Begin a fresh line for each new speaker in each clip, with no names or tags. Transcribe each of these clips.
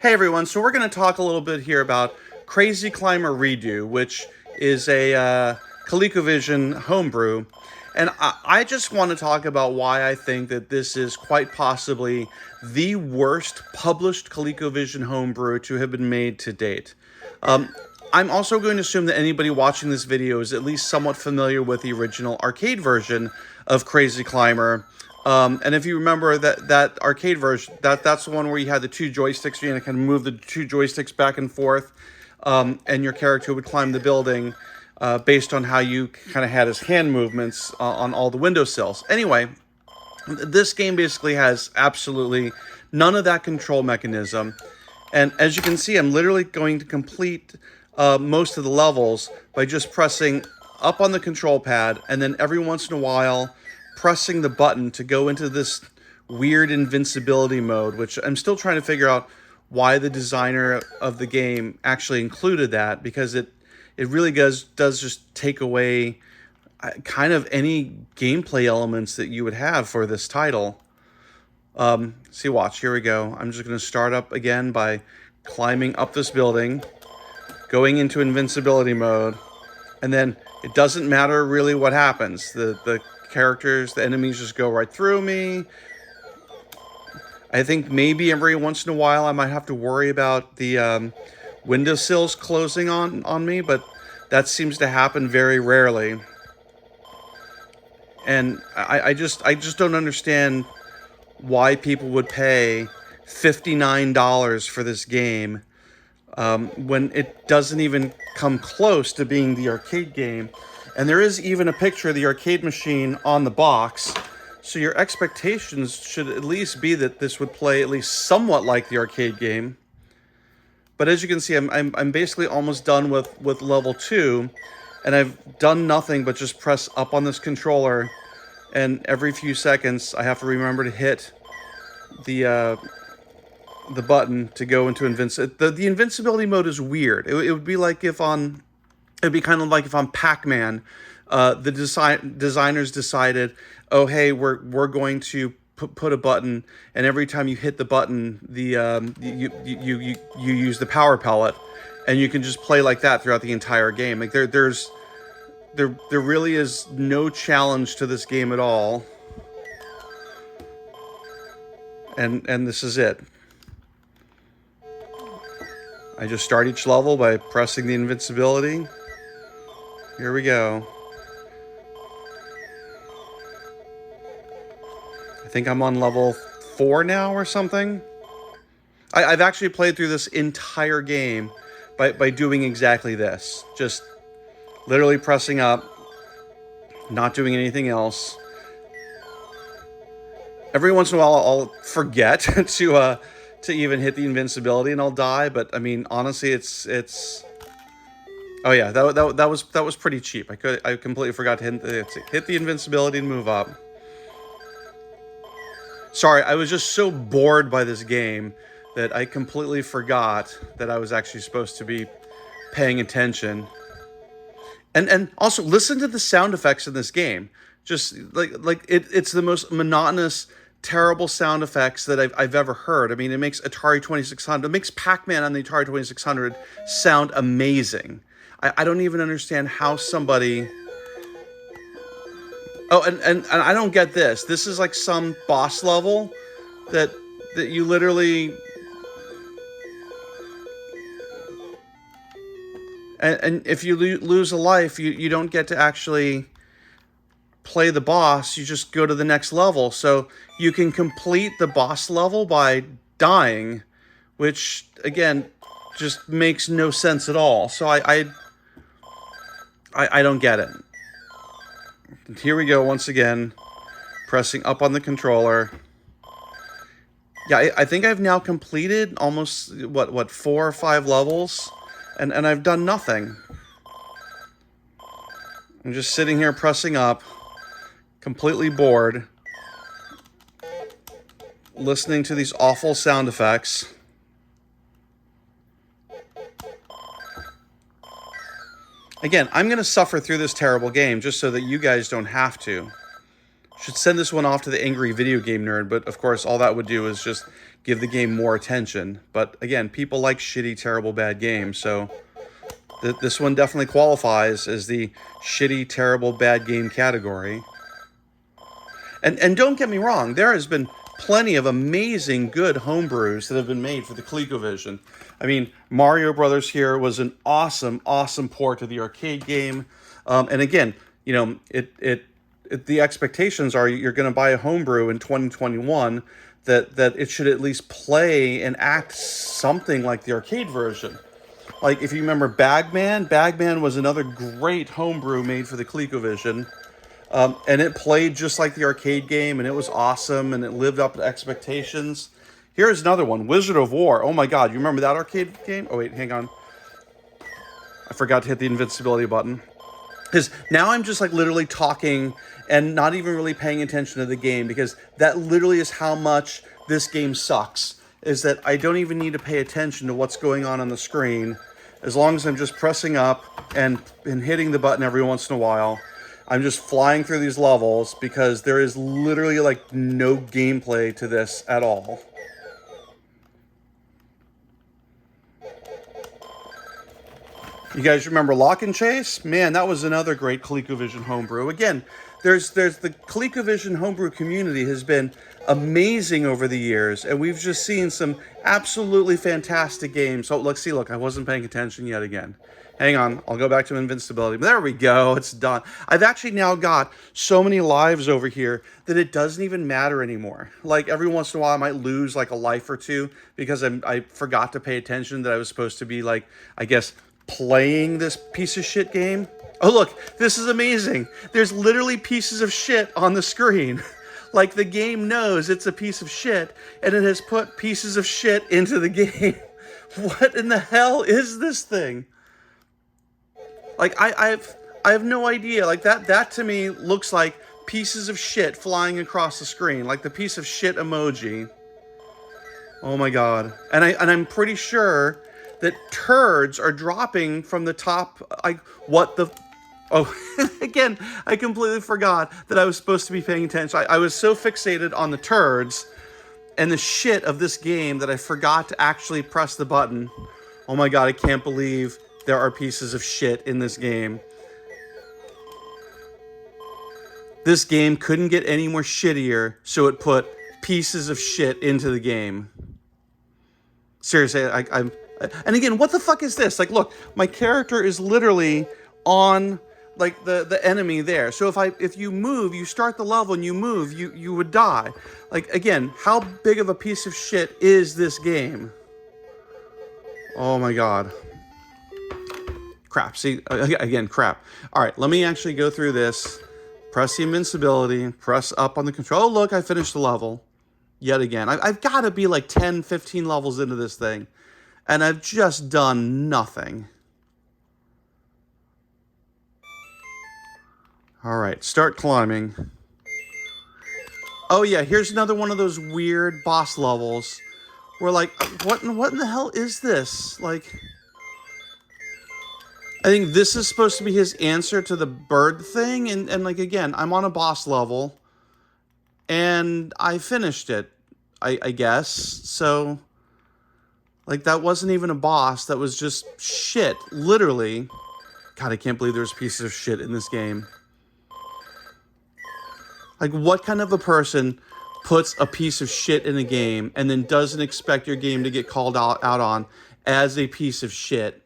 Hey everyone, so we're going to talk a little bit here about Crazy Climber Redo, which is a ColecoVision homebrew. And I just want to talk about why I think that this is quite possibly the worst published ColecoVision homebrew to have been made to date. I'm also going to assume that anybody watching this video is at least somewhat familiar with the original arcade version of Crazy Climber. And if you remember that arcade version, that's the one where you had the two joysticks, you kind of move the two joysticks back and forth, and your character would climb the building based on how you kind of had his hand movements on all the windowsills. Anyway, this game basically has absolutely none of that control mechanism. And as you can see, I'm literally going to complete most of the levels by just pressing up on the control pad, and then every once in a while pressing the button to go into this weird invincibility mode, which I'm still trying to figure out why the designer of the game actually included that, because it really does just take away kind of any gameplay elements that you would have for this title. See, watch, here we go. I'm just going to start up again by climbing up this building, going into invincibility mode, and then it doesn't matter really what happens. The characters, the enemies just go right through me. I think maybe every once in a while I might have to worry about the windowsills closing on me, but that seems to happen very rarely. And I just don't understand why people would pay $59 for this game when it doesn't even come close to being the arcade game. And there is even a picture of the arcade machine on the box, so your expectations should at least be that this would play at least somewhat like the arcade game. But as you can see, I'm basically almost done with level 2, and I've done nothing but just press up on this controller, and every few seconds I have to remember to hit the button to go into invincibility. The invincibility mode is weird. It would be like if on... It'd be kind of like if on Pac-Man, the designers decided, oh hey, we're going to put a button, and every time you hit the button, you use the power pellet, and you can just play like that throughout the entire game. Like there really is no challenge to this game at all, and this is it. I just start each level by pressing the invincibility. Here we go. I think I'm on level 4 now or something. I've actually played through this entire game by doing exactly this. Just literally pressing up, not doing anything else. Every once in a while I'll forget to even hit the invincibility and I'll die, but I mean, honestly, it's oh yeah, that was pretty cheap. I completely forgot to hit the invincibility and move up. Sorry, I was just so bored by this game that I completely forgot that I was actually supposed to be paying attention. And also listen to the sound effects in this game. Just it's the most monotonous, terrible sound effects that I've ever heard. I mean, it makes Atari 2600, it makes Pac-Man on the Atari 2600 sound amazing. I don't even understand how somebody... Oh, and I don't get this. This is like some boss level that you literally... And if you lose a life, you don't get to actually play the boss. You just go to the next level. So you can complete the boss level by dying, which, again, just makes no sense at all. So I don't get it. And here we go once again, pressing up on the controller. Yeah, I think I've now completed almost, what 4 or 5 levels, and I've done nothing. I'm just sitting here pressing up, completely bored, listening to these awful sound effects. Again, I'm going to suffer through this terrible game just so that you guys don't have to. Should send this one off to the angry video game nerd, but of course all that would do is just give the game more attention. But again, people like shitty, terrible, bad games, so this one definitely qualifies as the shitty, terrible, bad game category. And don't get me wrong, there has been plenty of amazing, good homebrews that have been made for the ColecoVision. I mean, Mario Brothers here was an awesome, awesome port of the arcade game. And again, you know, the expectations are you're going to buy a homebrew in 2021 that it should at least play and act something like the arcade version. Like, if you remember Bagman was another great homebrew made for the ColecoVision. And it played just like the arcade game, and it was awesome, and it lived up to expectations. Here's another one, Wizard of War. Oh my god, you remember that arcade game? Oh wait, hang on. I forgot to hit the invincibility button. Because now I'm just like literally talking and not even really paying attention to the game, because that literally is how much this game sucks, is that I don't even need to pay attention to what's going on the screen. As long as I'm just pressing up and hitting the button every once in a while, I'm just flying through these levels, because there is literally like no gameplay to this at all. You guys remember Lock and Chase? Man, that was another great ColecoVision homebrew. Again, there's the ColecoVision homebrew community has been amazing over the years, and we've just seen some absolutely fantastic games. Oh, look, see, look, I wasn't paying attention yet again. Hang on, I'll go back to invincibility. There we go, it's done. I've actually now got so many lives over here that it doesn't even matter anymore. Like, every once in a while I might lose like a life or two because I forgot to pay attention that I was supposed to be, like, I guess, playing this piece of shit game. Oh look, this is amazing. There's literally pieces of shit on the screen. Like, the game knows it's a piece of shit, and it has put pieces of shit into the game. What in the hell is this thing? Like, I have no idea. Like, that to me looks like pieces of shit flying across the screen, like the piece of shit emoji. Oh my god. And I'm pretty sure that turds are dropping from the top. Like, what the... Oh, again, I completely forgot that I was supposed to be paying attention. I was so fixated on the turds and the shit of this game that I forgot to actually press the button. Oh my god, I can't believe there are pieces of shit in this game. This game couldn't get any more shittier, so it put pieces of shit into the game. Seriously, I'm... And again, what the fuck is this? Like, look, my character is literally on, like, the enemy there. So if you move, you start the level and you move, you would die. Like, again, how big of a piece of shit is this game? Oh my god. Crap. See, again, crap. All right, let me actually go through this. Press the invincibility, press up on the control. Oh, look, I finished the level. Yet again. I've got to be like 10, 15 levels into this thing. And I've just done nothing. All right, start climbing. Oh yeah, here's another one of those weird boss levels where, like, what in the hell is this? Like, I think this is supposed to be his answer to the bird thing, and like, again, I'm on a boss level, and I finished it, I guess, so, like, that wasn't even a boss, that was just shit, literally. God, I can't believe there's pieces of shit in this game. Like, what kind of a person puts a piece of shit in a game and then doesn't expect your game to get called out on as a piece of shit?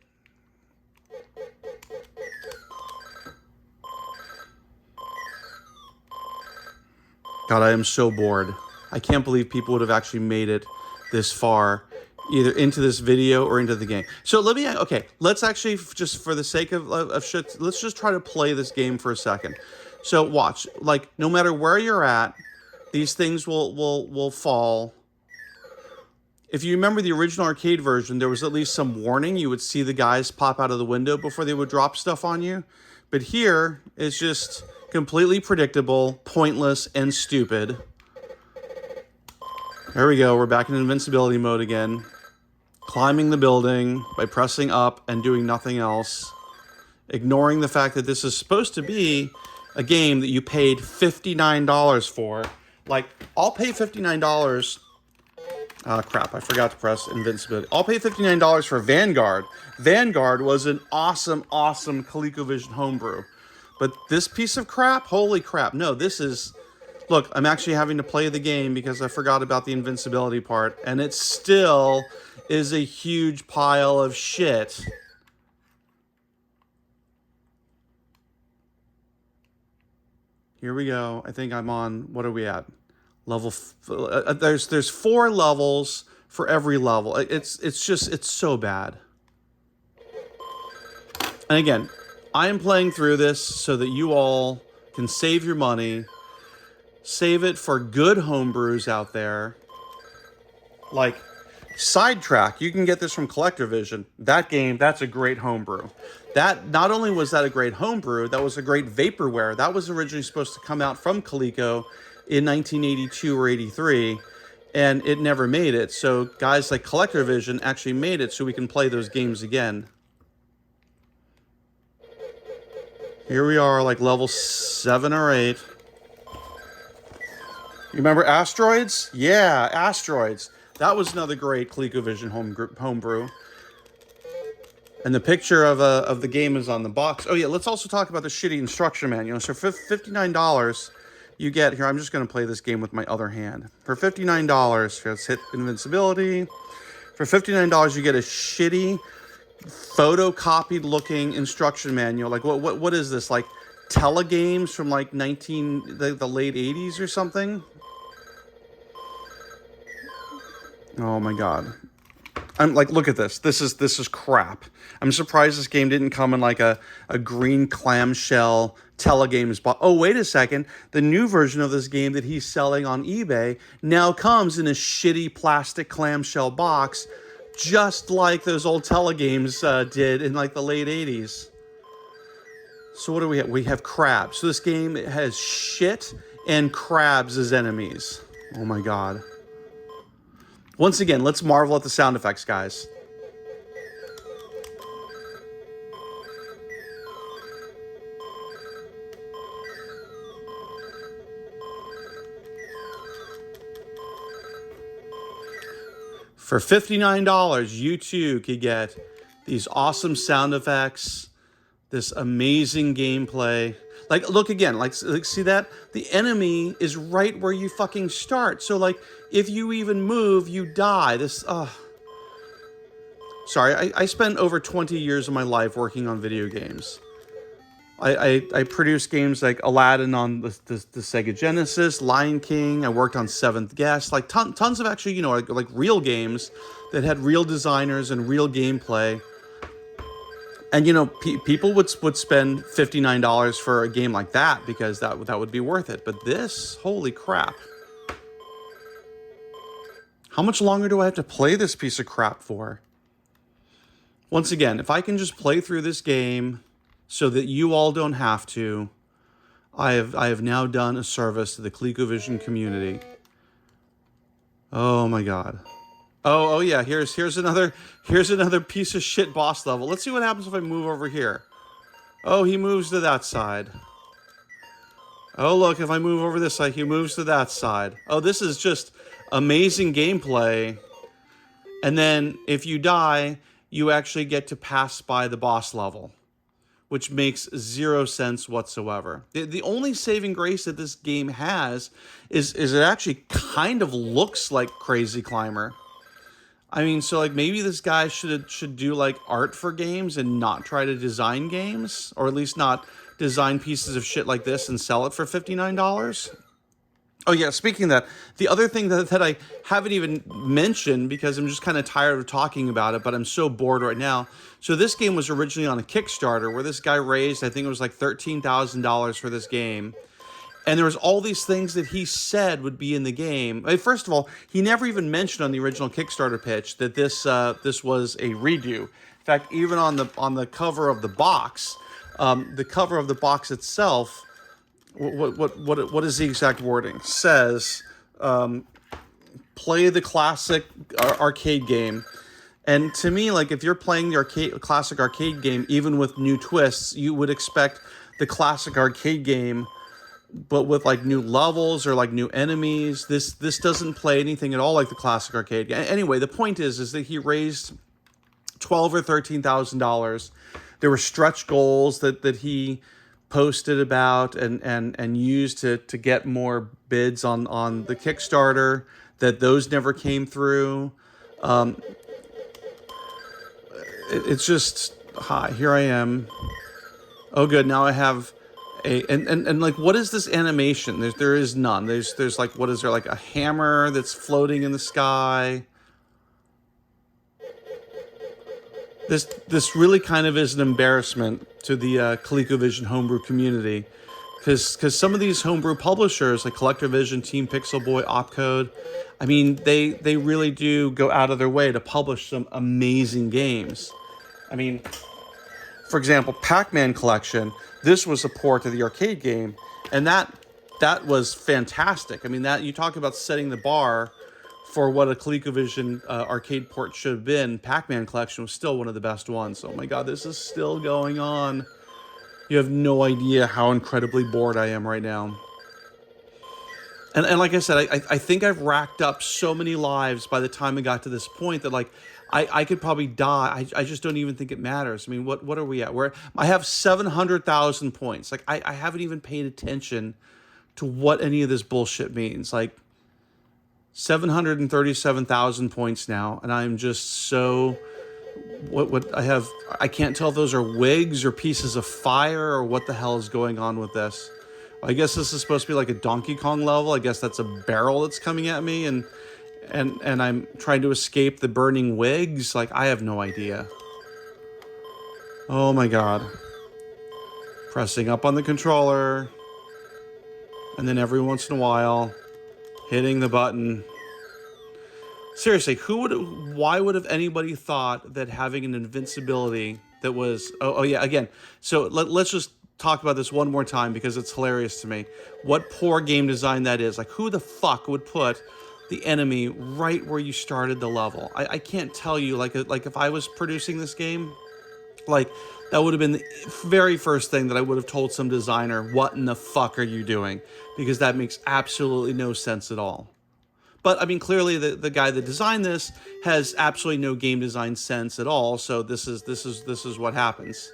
God, I am so bored. I can't believe people would have actually made it this far, either into this video or into the game. So let me, okay, let's actually, just for the sake of shit, let's just try to play this game for a second. So watch, like, no matter where you're at, these things will fall. If you remember the original arcade version, there was at least some warning. You would see the guys pop out of the window before they would drop stuff on you. But here, it's just completely predictable, pointless, and stupid. There we go, we're back in invincibility mode again. Climbing the building by pressing up and doing nothing else. Ignoring the fact that this is supposed to be a game that you paid $59 for. Like, I'll pay $59. Crap, I forgot to press invincibility. I'll pay $59 for Vanguard. Vanguard was an awesome, awesome ColecoVision homebrew. But this piece of crap, holy crap. No, this is... Look, I'm actually having to play the game because I forgot about the invincibility part. And it still is a huge pile of shit. Here we go. I think I'm on... What are we at? Level... There's 4 levels for every level. It's so bad. And again, I am playing through this so that you all can save your money. Save it for good homebrews out there. Like Sidetrack, you can get this from ColecoVision. That game, that's a great homebrew. That, not only was that a great homebrew, that was a great vaporware. That was originally supposed to come out from Coleco in 1982 or 83, and it never made it. So guys like ColecoVision actually made it so we can play those games again. Here we are, like level 7 or 8. You remember Asteroids? Yeah, Asteroids. That was another great ColecoVision homebrew. And the picture of the game is on the box. Oh yeah, let's also talk about the shitty instruction manual. So for $59, you get, here, I'm just going to play this game with my other hand. For $59, let's hit invincibility. For $59, you get a shitty, photocopied looking instruction manual. Like, what is this? Like, telegames from like the late 80s or something? Oh my god. I'm like, look at this. This is crap. I'm surprised this game didn't come in like a green clamshell telegames box. Oh, wait a second. The new version of this game that he's selling on eBay now comes in a shitty plastic clamshell box, just like those old telegames did in like the late 80s. So what do we have? We have crabs. So this game has shit and crabs as enemies. Oh my god. Once again, let's marvel at the sound effects, guys. For $59, you too could get these awesome sound effects, this amazing gameplay. Like, look again, like see that? The enemy is right where you fucking start. So, like, if you even move, you die. Sorry, I spent over 20 years of my life working on video games. I produced games like Aladdin on the Sega Genesis, Lion King. I worked on Seventh Guest, like tons of actually, you know, like real games that had real designers and real gameplay. And, you know, people would spend $59 for a game like that because that would be worth it. But this, holy crap. How much longer do I have to play this piece of crap for? Once again, if I can just play through this game so that you all don't have to, I have now done a service to the ColecoVision community. Oh my god. Oh yeah, here's another piece of shit boss level. Let's see what happens if I move over here. Oh, he moves to that side. Oh, look, if I move over this side, he moves to that side. Oh, this is just amazing gameplay. And then if you die, you actually get to pass by the boss level, which makes zero sense whatsoever. The only saving grace that this game has is it actually kind of looks like Crazy Climber. I mean, so like maybe this guy should do like art for games and not try to design games, or at least not design pieces of shit like this and sell it for $59. Oh yeah, speaking of that, the other thing that I haven't even mentioned because I'm just kind of tired of talking about it, but I'm so bored right now. So this game was originally on a Kickstarter where this guy raised, I think it was like $13,000 for this game. And there was all these things that he said would be in the game. First of all, he never even mentioned on the original Kickstarter pitch that this was a redo. In fact, even on the cover of the box itself, what is the exact wording? Says, play the classic arcade game. And to me, like if you're playing the classic arcade game, even with new twists, you would expect the classic arcade game, but with like new levels or like new enemies. This doesn't play anything at all like the classic arcade. Anyway, the point is that he raised $12,000 or $13,000. There were stretch goals that he posted about and used to get more bids on the Kickstarter. That those never came through. It's just hi. Here I am. Oh, good. Now I have and like, what is this animation? There is none. There's like, what is there, like a hammer that's floating in the sky? This really kind of is an embarrassment to the ColecoVision Homebrew community, because some of these homebrew publishers like ColecoVision, Team Pixel Boy, Opcode, I mean, they really do go out of their way to publish some amazing games. I mean, for example, Pac-Man Collection. This was a port of the arcade game, and that was fantastic. I mean, that you talk about setting the bar for what a ColecoVision arcade port should have been. Pac-Man Collection was still one of the best ones. Oh my God, this is still going on. You have no idea how incredibly bored I am right now. And like I said, I think I've racked up so many lives by the time I got to this point that like I could probably die. I just don't even think it matters. I mean, what are we at? I have 700,000 points. Like I haven't even paid attention to what any of this bullshit means. Like 737,000 points now, and I'm just so what I have. I can't tell if those are wigs or pieces of fire or what the hell is going on with this. I guess this is supposed to be like a Donkey Kong level. I guess that's a barrel that's coming at me, and I'm trying to escape the burning wigs. Like, I have no idea. Oh my God. Pressing up on the controller, and then every once in a while hitting the button. Seriously, why would have anybody thought that having an invincibility that was, oh yeah, again, so let's just talk about this one more time because it's hilarious to me. What poor game design that is. Like, who the fuck would put the enemy right where you started the level? I can't tell you, like if I was producing this game, like, that would have been the very first thing that I would have told some designer, what in the fuck are you doing? Because that makes absolutely no sense at all. But I mean, clearly the guy that designed this has absolutely no game design sense at all. So this is what happens.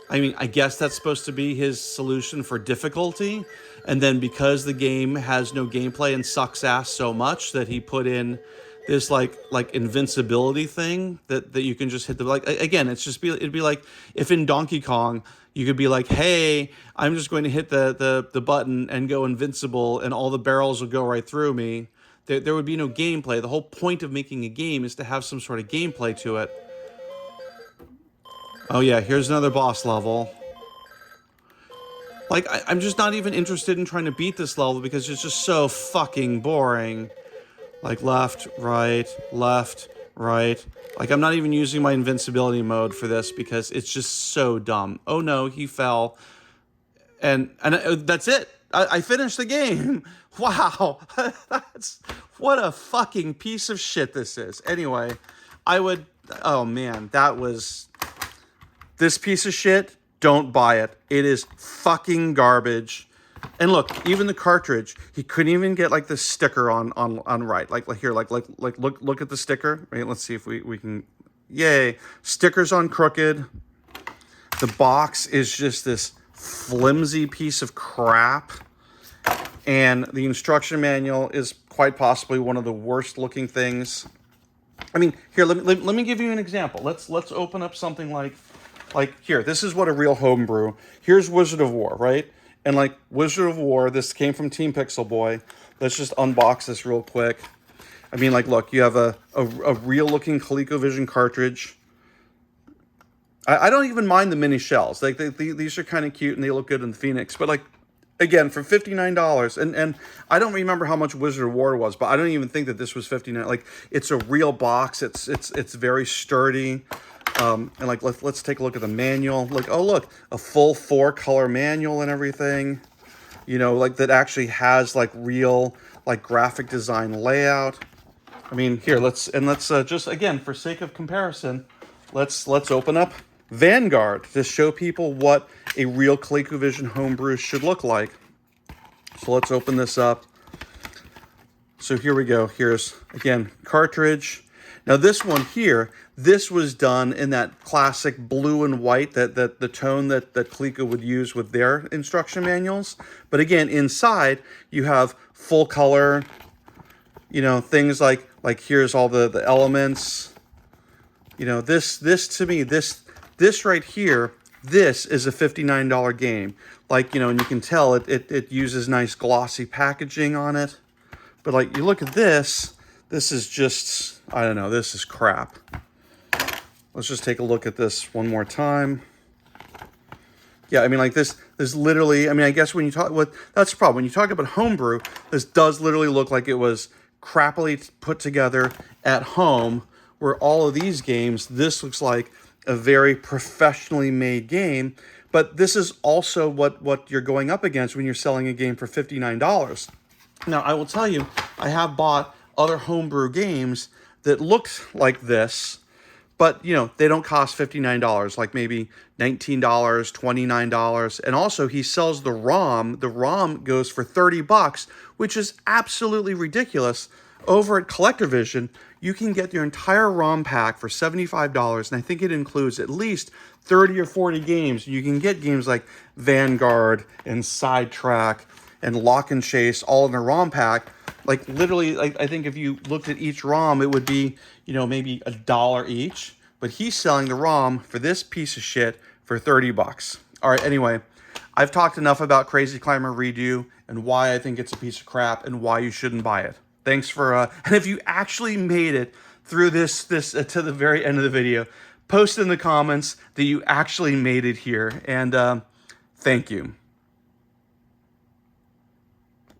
I mean, I guess that's supposed to be his solution for difficulty. And then because the game has no gameplay and sucks ass so much that he put in this like invincibility thing that you can just hit the, like, again, it'd be like if in Donkey Kong you could be like, hey, I'm just going to hit the button and go invincible and all the barrels will go right through me. There would be no gameplay. The whole point of making a game is to have some sort of gameplay to it. Oh yeah, here's another boss level. Like, I'm just not even interested in trying to beat this level because it's just so fucking boring. Like, left, right. Like, I'm not even using my invincibility mode for this because it's just so dumb. Oh no, he fell. And that's it. I finished the game. Wow. What a fucking piece of shit this is. Anyway, oh man, this piece of shit, don't buy it. It is fucking garbage. And look, even the cartridge, he couldn't even get like the sticker on right. Like here, look at the sticker. Right, let's see if we can. Yay, stickers on crooked. The box is just this flimsy piece of crap, and the instruction manual is quite possibly one of the worst looking things. I mean, here, let me give you an example. Let's open up something like here. This is what a real homebrew. Here's Wizard of War, right? And like Wizard of War, this came from Team Pixel Boy. Let's just unbox this real quick. I mean, like, look, you have a real looking ColecoVision cartridge. I don't even mind the mini shells. Like, these are kind of cute and they look good in the Phoenix. But like, again, for $59, and I don't remember how much Wizard of War was, but I don't even think that this was $59. Like, it's a real box. It's very sturdy. And like, let's take a look at the manual. Like, oh look, a full 4-color manual and everything. You know, like, that actually has like real like graphic design layout. I mean, here, let's just, again, for sake of comparison, let's open up Vanguard to show people what a real ColecoVision Homebrew should look like. So let's open this up. So here we go. Here's, again, cartridge. Now this one here, this was done in that classic blue and white, that the tone that Coleco would use with their instruction manuals. But again, inside you have full color, you know, things like here's all the elements. You know, this to me, this right here, this is a $59 game. Like, you know, and you can tell it uses nice glossy packaging on it. But like, you look at this is just, I don't know, this is crap. Let's just take a look at this one more time. Yeah, I mean, like this literally, I mean, I guess when you talk, that's the problem. When you talk about homebrew, this does literally look like it was crappily put together at home, where all of these games, this looks like a very professionally made game. But this is also what you're going up against when you're selling a game for $59. Now, I will tell you, I have bought other homebrew games that looked like this, but, you know, they don't cost $59, like maybe $19, $29. And also, he sells the ROM. The ROM goes for $30, which is absolutely ridiculous. Over at ColecoVision, you can get your entire ROM pack for $75, and I think it includes at least 30 or 40 games. You can get games like Vanguard and Sidetrack and Lock and Chase all in the ROM pack. Like, literally, I think if you looked at each ROM, it would be, you know, maybe $1 each. But he's selling the ROM for this piece of shit for $30. All right, anyway, I've talked enough about Crazy Climber Redo and why I think it's a piece of crap and why you shouldn't buy it. Thanks for, and if you actually made it through this to the very end of the video, post in the comments that you actually made it here, and thank you.